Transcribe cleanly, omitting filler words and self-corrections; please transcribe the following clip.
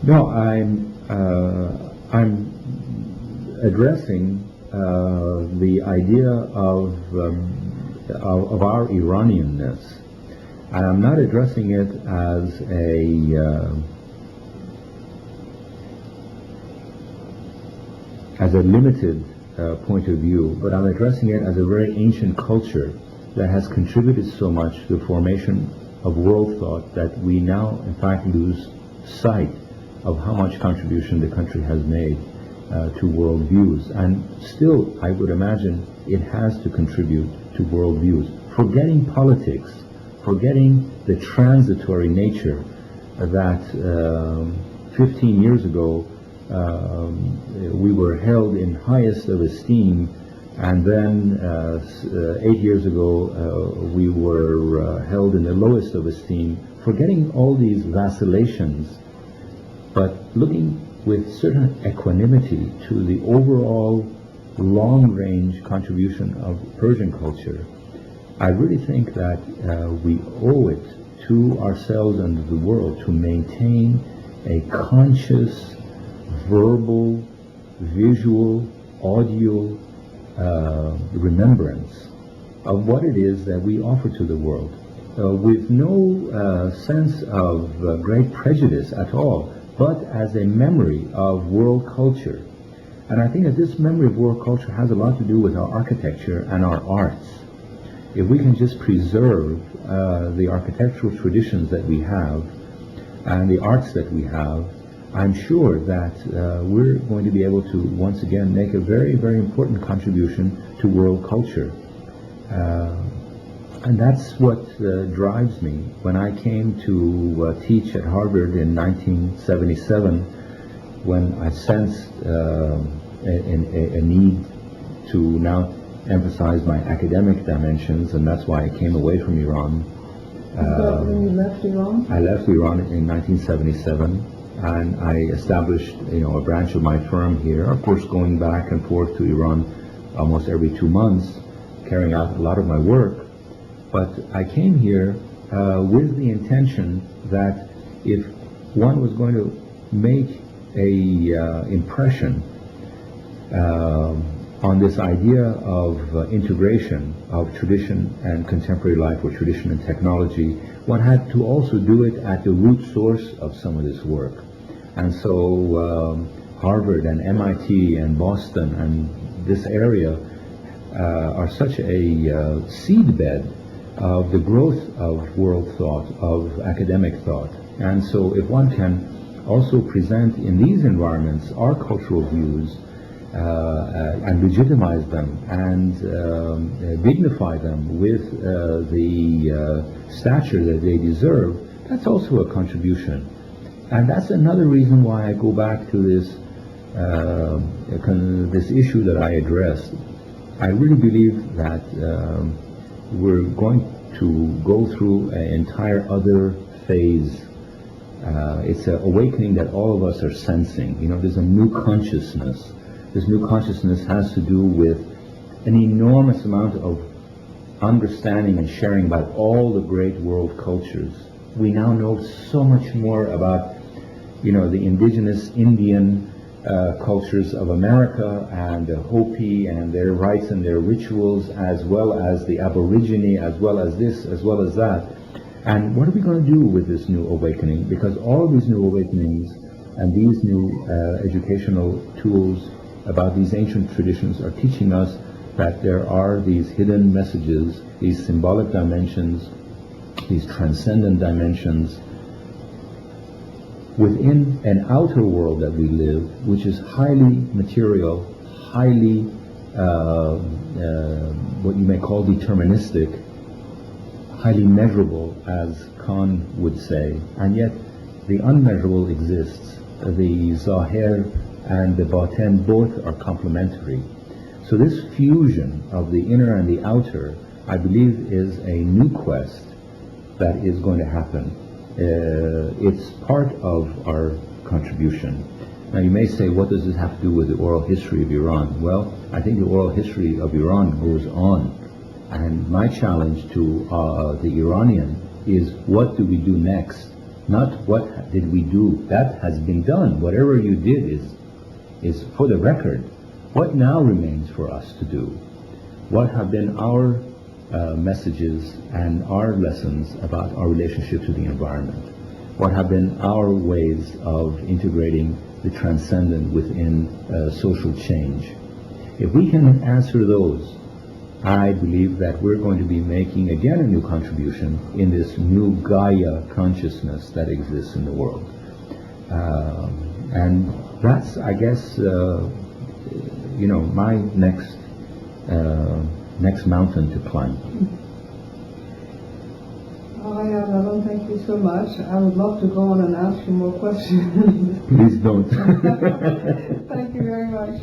No, I'm addressing the idea of our Iranianness, and I'm not addressing it as a limited point of view, but I'm addressing it as a very ancient culture that has contributed so much to the formation of world thought that we now, in fact, lose sight of how much contribution the country has made to world views. And still, I would imagine it has to contribute to world views. Forgetting politics, forgetting the transitory nature that 15 years ago we were held in highest of esteem, and then 8 years ago we were held in the lowest of esteem. Forgetting all these vacillations, but looking with certain equanimity to the overall long-range contribution of Persian culture, I really think that we owe it to ourselves and to the world to maintain a conscious, verbal, visual, audio remembrance of what it is that we offer to the world, with no sense of great prejudice at all, but as a memory of world culture. And I think that this memory of world culture has a lot to do with our architecture and our arts. If we can just preserve the architectural traditions that we have and the arts that we have, I'm sure that we're going to be able to once again make a very, very important contribution to world culture. And that's what drives me. When I came to teach at Harvard in 1977, when I sensed a need to now emphasize my academic dimensions, and that's why I came away from Iran. When you left Iran? I left Iran in 1977, and I established, a branch of my firm here. Of course, going back and forth to Iran almost every 2 months, carrying out a lot of my work. But I came here with the intention that if one was going to make a impression on this idea of integration of tradition and contemporary life, or tradition and technology, one had to also do it at the root source of some of this work. And so Harvard and MIT and Boston and this area are such a seedbed of the growth of world thought, of academic thought. And so if one can also present in these environments our cultural views and legitimize them and dignify them with the stature that they deserve, that's also a contribution. And that's another reason why I go back to this this issue that I addressed. I really believe that we're going to go through an entire other phase. It's an awakening that all of us are sensing. There's a new consciousness. This new consciousness has to do with an enormous amount of understanding and sharing about all the great world cultures. We now know so much more about, the indigenous Indian cultures of America and the Hopi and their rites and their rituals, as well as the Aborigine, as well as this, as well as that. And what are we going to do with this new awakening? Because all of these new awakenings and these new educational tools about these ancient traditions are teaching us that there are these hidden messages, these symbolic dimensions, these transcendent dimensions within an outer world that we live, which is highly material, highly what you may call deterministic, highly measurable, as Kant would say, and yet the unmeasurable exists. The Zahir and the Batin both are complementary. So this fusion of the inner and the outer, I believe, is a new quest that is going to happen. It's part of our contribution. Now you may say, what does this have to do with the oral history of Iran? Well, I think the oral history of Iran goes on. And my challenge to the Iranian is, what do we do next not what did we do. That has been done. Whatever you did is for the record. What now remains for us to do? What have been our messages and our lessons about our relationship to the environment? What have been our ways of integrating the transcendent within social change? If we can answer those, I believe that we're going to be making again a new contribution in this new Gaia consciousness that exists in the world. And that's, I guess, my next mountain to climb. Alan, thank you so much. I would love to go on and ask you more questions. Please don't. Thank you very much.